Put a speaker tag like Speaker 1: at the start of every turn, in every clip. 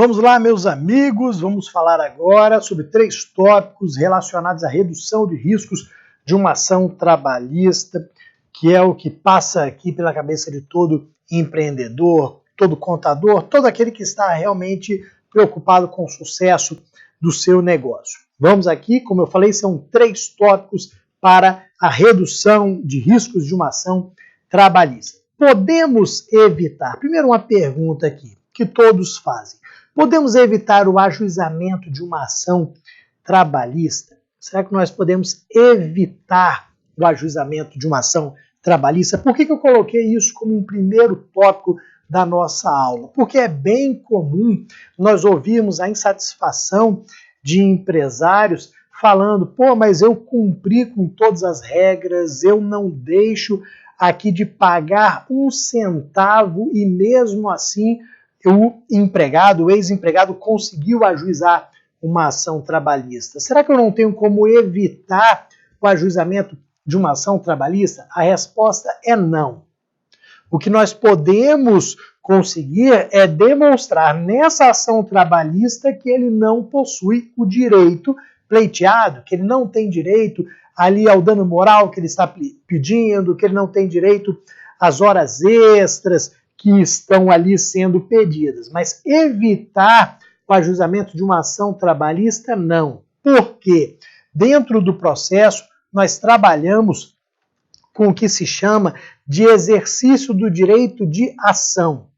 Speaker 1: Vamos lá, meus amigos, vamos falar agora sobre 3 tópicos relacionados à redução de riscos de uma ação trabalhista, que é o que passa aqui pela cabeça de todo empreendedor, todo contador, todo aquele que está realmente preocupado com o sucesso do seu negócio. Vamos aqui, como eu falei, são 3 tópicos para a redução de riscos de uma ação trabalhista. Podemos evitar? Primeiro, uma pergunta aqui que todos fazem. Podemos evitar o ajuizamento de uma ação trabalhista? Será que nós podemos evitar o ajuizamento de uma ação trabalhista? Por que eu coloquei isso como um primeiro tópico da nossa aula? Porque é bem comum nós ouvirmos a insatisfação de empresários falando, mas eu cumpri com todas as regras, eu não deixo aqui de pagar um centavo e mesmo assim o empregado, o ex-empregado conseguiu ajuizar uma ação trabalhista. Será que eu não tenho como evitar o ajuizamento de uma ação trabalhista? A resposta é não. O que nós podemos conseguir é demonstrar nessa ação trabalhista que ele não possui o direito pleiteado, que ele não tem direito ali ao dano moral que ele está pedindo, que ele não tem direito às horas extras que estão ali sendo pedidas. Mas evitar o ajuizamento de uma ação trabalhista, não. Por quê? Dentro do processo, nós trabalhamos com o que se chama de exercício do direito de ação.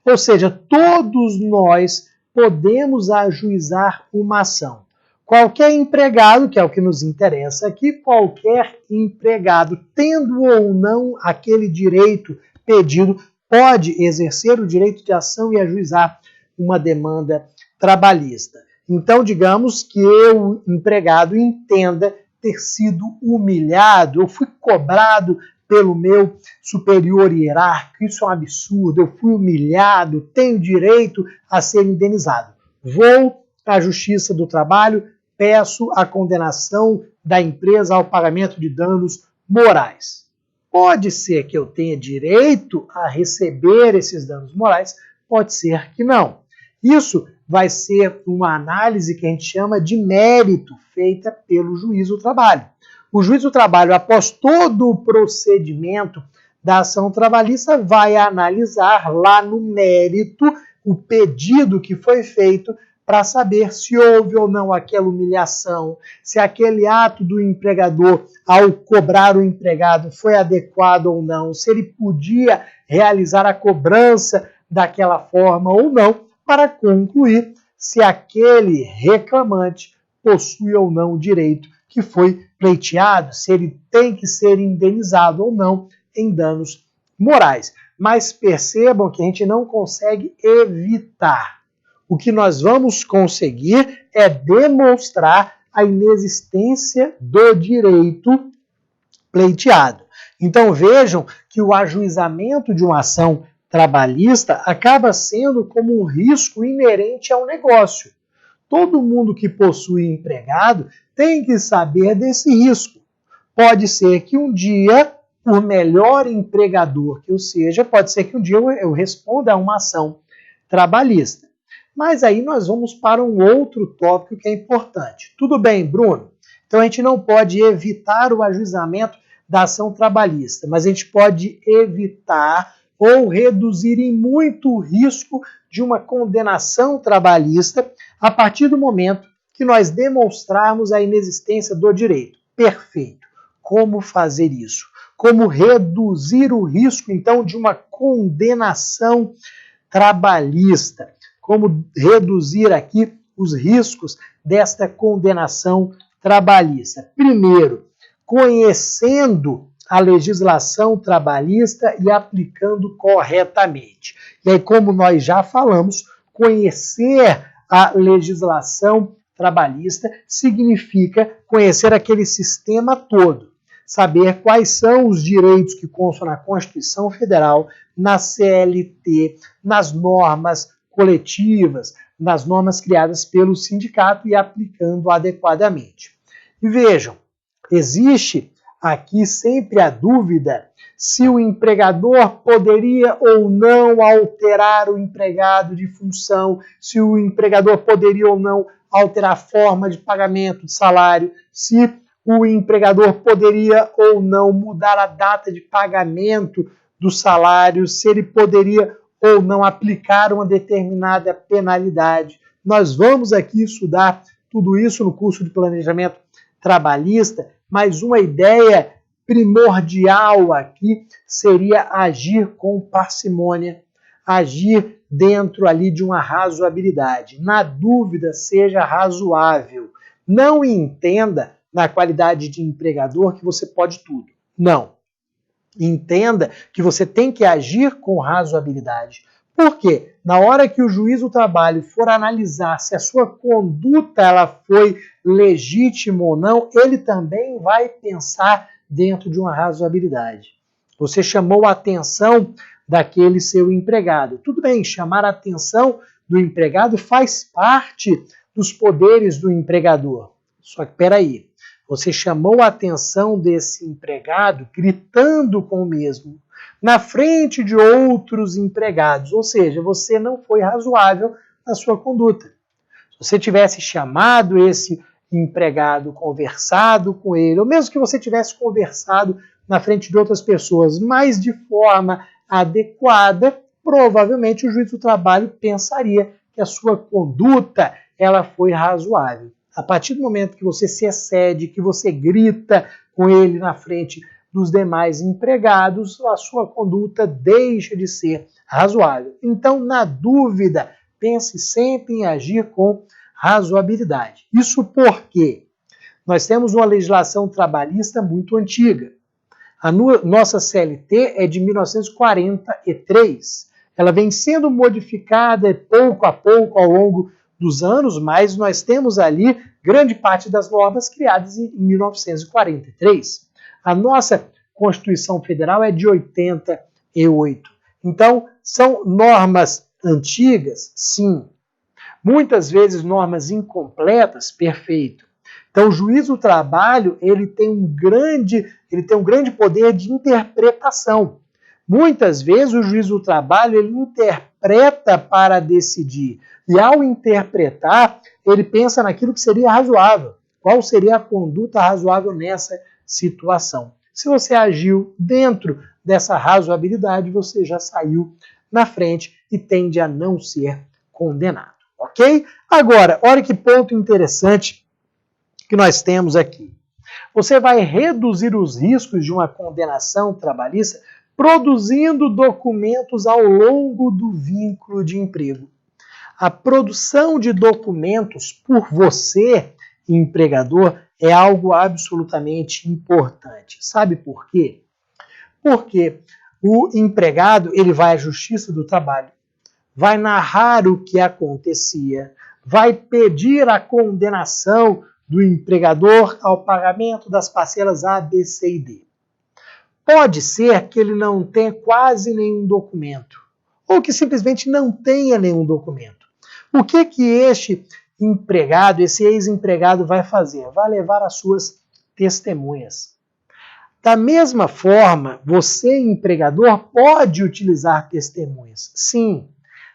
Speaker 1: Ou seja, todos nós podemos ajuizar uma ação. Qualquer empregado, que é o que nos interessa aqui, qualquer empregado, tendo ou não aquele direito pedido, pode exercer o direito de ação e ajuizar uma demanda trabalhista. Então, digamos que eu, empregado, entenda ter sido humilhado, eu fui cobrado pelo meu superior hierárquico, isso é um absurdo, eu fui humilhado, tenho direito a ser indenizado. Vou à Justiça do Trabalho, peço a condenação da empresa ao pagamento de danos morais. Pode ser que eu tenha direito a receber esses danos morais, pode ser que não. Isso vai ser uma análise que a gente chama de mérito, feita pelo juiz do trabalho. O juiz do trabalho, após todo o procedimento da ação trabalhista, vai analisar lá no mérito o pedido que foi feito para saber se houve ou não aquela humilhação, se aquele ato do empregador ao cobrar o empregado foi adequado ou não, se ele podia realizar a cobrança daquela forma ou não, para concluir se aquele reclamante possui ou não o direito que foi pleiteado, se ele tem que ser indenizado ou não em danos morais. Mas percebam que a gente não consegue evitar. O que nós vamos conseguir é demonstrar a inexistência do direito pleiteado. Então vejam que o ajuizamento de uma ação trabalhista acaba sendo como um risco inerente ao negócio. Todo mundo que possui empregado tem que saber desse risco. Pode ser que um dia, por melhor empregador que eu seja, pode ser que um dia eu responda a uma ação trabalhista. Mas aí nós vamos para um outro tópico que é importante. Tudo bem, Bruno? Então a gente não pode evitar o ajuizamento da ação trabalhista, mas a gente pode evitar ou reduzir em muito o risco de uma condenação trabalhista a partir do momento que nós demonstrarmos a inexistência do direito. Perfeito. Como fazer isso? Como reduzir o risco, então, de uma condenação trabalhista? Como reduzir aqui os riscos desta condenação trabalhista? Primeiro, conhecendo a legislação trabalhista e aplicando corretamente. E aí, como nós já falamos, conhecer a legislação trabalhista significa conhecer aquele sistema todo, saber quais são os direitos que constam na Constituição Federal, na CLT, nas normas coletivas, nas normas criadas pelo sindicato e aplicando adequadamente. E vejam, existe aqui sempre a dúvida se o empregador poderia ou não alterar o empregado de função, se o empregador poderia ou não alterar a forma de pagamento de salário, se o empregador poderia ou não mudar a data de pagamento do salário, se ele poderia ou não aplicar uma determinada penalidade. Nós vamos aqui estudar tudo isso no curso de planejamento trabalhista, mas uma ideia primordial aqui seria agir com parcimônia, agir dentro ali de uma razoabilidade. Na dúvida, seja razoável. Não entenda na qualidade de empregador que você pode tudo. Não. Entenda que você tem que agir com razoabilidade. Por quê? Na hora que o juiz do trabalho for analisar se a sua conduta ela foi legítima ou não, ele também vai pensar dentro de uma razoabilidade. Você chamou a atenção daquele seu empregado. Tudo bem, chamar a atenção do empregado faz parte dos poderes do empregador. Só que, peraí, você chamou a atenção desse empregado gritando com o mesmo, na frente de outros empregados, ou seja, você não foi razoável na sua conduta. Se você tivesse chamado esse empregado, conversado com ele, ou mesmo que você tivesse conversado na frente de outras pessoas, mas de forma adequada, provavelmente o juiz do trabalho pensaria que a sua conduta ela foi razoável. A partir do momento que você se excede, que você grita com ele na frente dos demais empregados, a sua conduta deixa de ser razoável. Então, na dúvida, pense sempre em agir com razoabilidade. Isso porque nós temos uma legislação trabalhista muito antiga. A nossa CLT é de 1943. Ela vem sendo modificada pouco a pouco ao longo dos anos, mas nós temos ali grande parte das normas criadas em 1943. A nossa Constituição Federal é de 88. Então, são normas antigas, sim. Muitas vezes normas incompletas, perfeito. Então, o juiz do trabalho ele tem um grande poder de interpretação. Muitas vezes o juiz do trabalho ele interpreta para decidir. E ao interpretar, ele pensa naquilo que seria razoável. Qual seria a conduta razoável nessa situação? Se você agiu dentro dessa razoabilidade, você já saiu na frente e tende a não ser condenado. Ok? Agora, olha que ponto interessante que nós temos aqui. Você vai reduzir os riscos de uma condenação trabalhista produzindo documentos ao longo do vínculo de emprego. A produção de documentos por você, empregador, é algo absolutamente importante. Sabe por quê? Porque o empregado ele vai à Justiça do Trabalho, vai narrar o que acontecia, vai pedir a condenação do empregador ao pagamento das parcelas A, B, C e D. Pode ser que ele não tenha quase nenhum documento, ou que simplesmente não tenha nenhum documento. O que este empregado, esse ex-empregado vai fazer? Vai levar as suas testemunhas. Da mesma forma, você, empregador, pode utilizar testemunhas. Sim,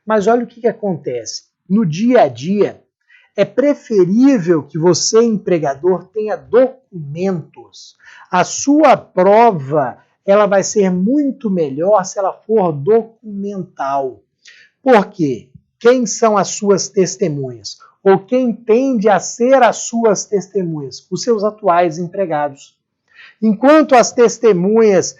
Speaker 1: mas olha o que acontece. No dia a dia, é preferível que você, empregador, tenha documentos. A sua prova ela vai ser muito melhor se ela for documental. Por quê? Quem são as suas testemunhas? Ou quem tende a ser as suas testemunhas? Os seus atuais empregados. Enquanto as testemunhas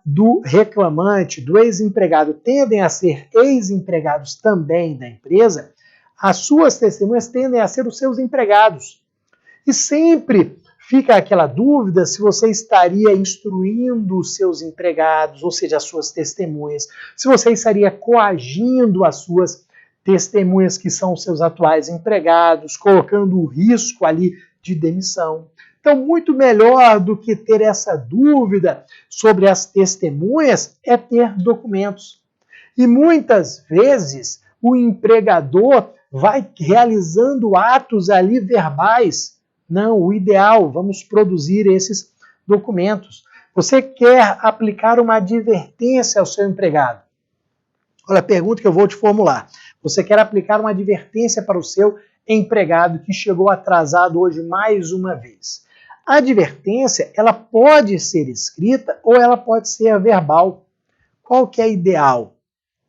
Speaker 1: do reclamante, do ex-empregado, tendem a ser ex-empregados também da empresa, as suas testemunhas tendem a ser os seus empregados. E sempre fica aquela dúvida se você estaria instruindo os seus empregados, ou seja, as suas testemunhas, se você estaria coagindo as suas testemunhas que são os seus atuais empregados, colocando o risco ali de demissão. Então, muito melhor do que ter essa dúvida sobre as testemunhas é ter documentos. E muitas vezes o empregador vai realizando atos ali verbais. Não, o ideal, vamos produzir esses documentos. Você quer aplicar uma advertência ao seu empregado. Olha a pergunta que eu vou te formular. Você quer aplicar uma advertência para o seu empregado que chegou atrasado hoje mais uma vez. A advertência, ela pode ser escrita ou ela pode ser verbal. Qual que é ideal?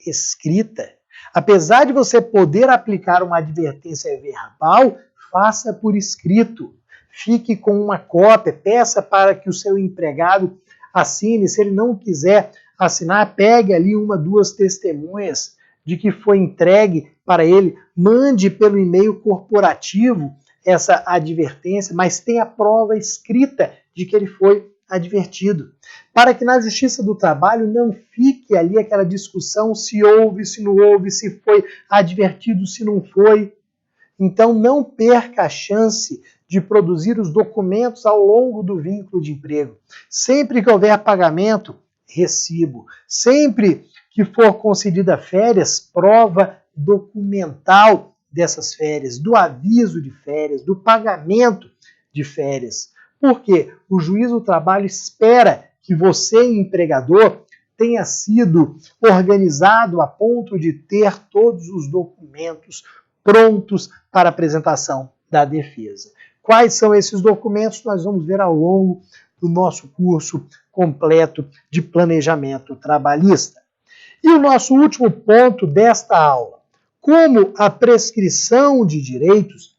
Speaker 1: Escrita. Apesar de você poder aplicar uma advertência verbal, faça por escrito. Fique com uma cópia, peça para que o seu empregado assine. Se ele não quiser assinar, pegue ali uma, duas testemunhas de que foi entregue para ele, mande pelo e-mail corporativo essa advertência, mas tenha prova escrita de que ele foi advertido. Para que na Justiça do Trabalho não fique ali aquela discussão se houve, se não houve, se foi advertido, se não foi. Então não perca a chance de produzir os documentos ao longo do vínculo de emprego. Sempre que houver pagamento, recibo. Sempre que for concedida férias, prova documental dessas férias, do aviso de férias, do pagamento de férias. Porque o juiz do trabalho espera que você, empregador, tenha sido organizado a ponto de ter todos os documentos prontos para apresentação da defesa. Quais são esses documentos? Nós vamos ver ao longo do nosso curso completo de planejamento trabalhista. E o nosso último ponto desta aula: como a prescrição de direitos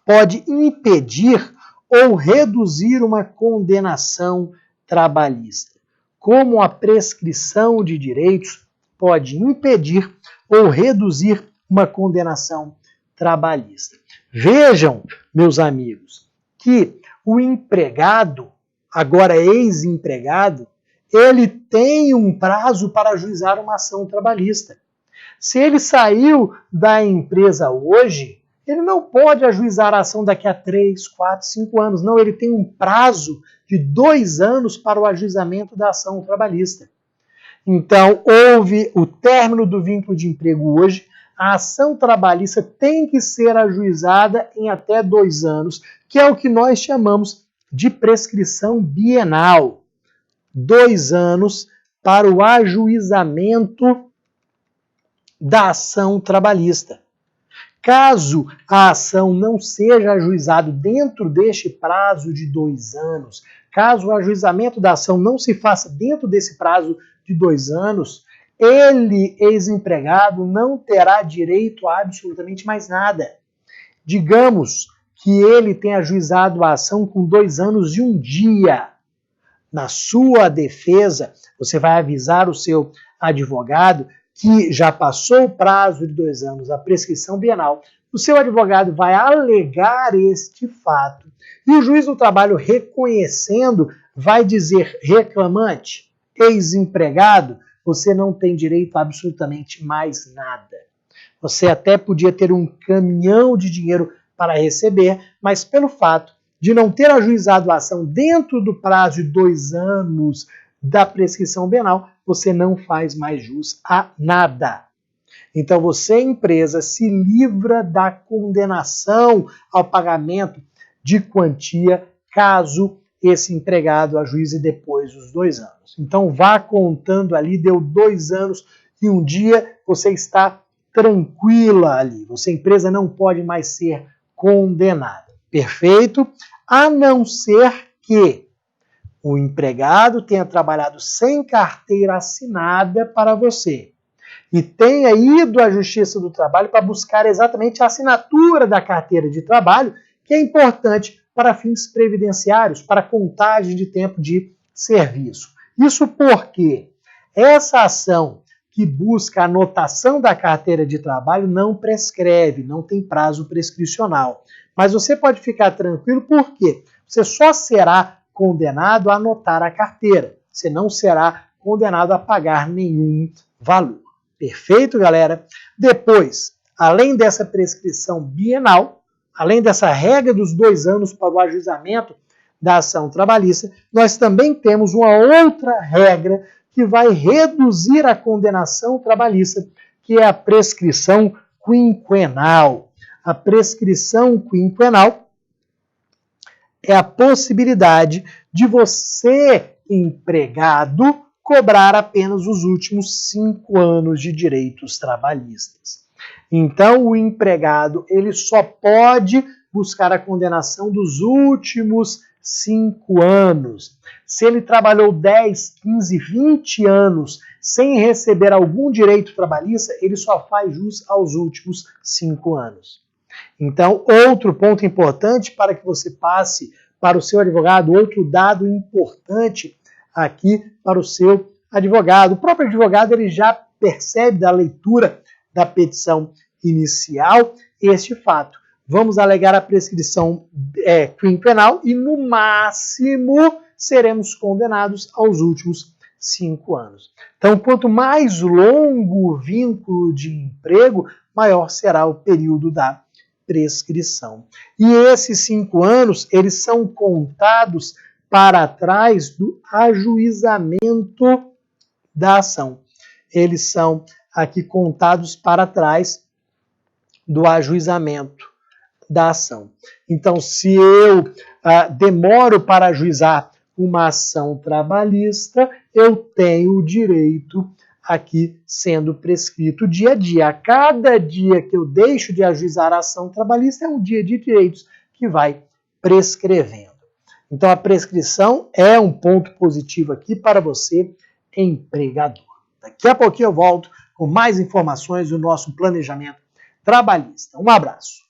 Speaker 1: pode impedir ou reduzir uma condenação trabalhista. Como a prescrição de direitos pode impedir ou reduzir uma condenação trabalhista. Vejam, meus amigos, que o empregado, agora ex-empregado, ele tem um prazo para ajuizar uma ação trabalhista. Se ele saiu da empresa hoje, ele não pode ajuizar a ação daqui a 3, 4, 5 anos. Não, ele tem um prazo de 2 anos para o ajuizamento da ação trabalhista. Então, houve o término do vínculo de emprego hoje, a ação trabalhista tem que ser ajuizada em até 2 anos, que é o que nós chamamos de prescrição bienal. 2 anos para o ajuizamento da ação trabalhista. Caso a ação não seja ajuizada dentro deste prazo de 2 anos, caso o ajuizamento da ação não se faça dentro desse prazo de 2 anos, ele, ex-empregado, não terá direito a absolutamente mais nada. Digamos que ele tenha ajuizado a ação com 2 anos e 1 dia. Na sua defesa, você vai avisar o seu advogado que já passou o prazo de 2 anos, a prescrição bienal. O seu advogado vai alegar este fato e o juiz do trabalho, reconhecendo, vai dizer: reclamante, ex-empregado, você não tem direito a absolutamente mais nada. Você até podia ter um caminhão de dinheiro para receber, mas pelo fato de não ter ajuizado a ação dentro do prazo de 2 anos da prescrição bienal, você não faz mais jus a nada. Então você, empresa, se livra da condenação ao pagamento de quantia caso esse empregado ajuize depois dos 2 anos. Então vá contando ali, deu 2 anos e 1 dia, você está tranquila ali. Você, empresa, não pode mais ser condenada. Perfeito? A não ser que o empregado tenha trabalhado sem carteira assinada para você e tenha ido à Justiça do Trabalho para buscar exatamente a assinatura da carteira de trabalho, que é importante para fins previdenciários, para contagem de tempo de serviço. Isso porque essa ação que busca a anotação da carteira de trabalho não prescreve, não tem prazo prescricional. Mas você pode ficar tranquilo porque você só será condenado a anotar a carteira. Você não será condenado a pagar nenhum valor. Perfeito, galera? Depois, além dessa prescrição bienal, além dessa regra dos 2 anos para o ajuizamento da ação trabalhista, nós também temos uma outra regra que vai reduzir a condenação trabalhista, que é a prescrição quinquenal. A prescrição quinquenal é a possibilidade de você, empregado, cobrar apenas os últimos 5 anos de direitos trabalhistas. Então, o empregado ele só pode buscar a condenação dos últimos 5 anos. Se ele trabalhou 10, 15, 20 anos sem receber algum direito trabalhista, ele só faz jus aos últimos 5 anos. Então, outro ponto importante para que você passe para o seu advogado, outro dado importante aqui para o seu advogado. O próprio advogado ele já percebe da leitura da petição inicial este fato. Vamos alegar a prescrição crime penal e, no máximo, seremos condenados aos últimos 5 anos. Então, quanto mais longo o vínculo de emprego, maior será o período da prescrição. E esses 5 anos, eles são contados para trás do ajuizamento da ação. Eles são aqui contados para trás do ajuizamento da ação. Então, se eu demoro para ajuizar uma ação trabalhista, eu tenho o direito aqui sendo prescrito dia a dia. A cada dia que eu deixo de ajuizar a ação trabalhista é um dia de direitos que vai prescrevendo. Então, a prescrição é um ponto positivo aqui para você, empregador. Daqui a pouquinho eu volto com mais informações do nosso planejamento trabalhista. Um abraço.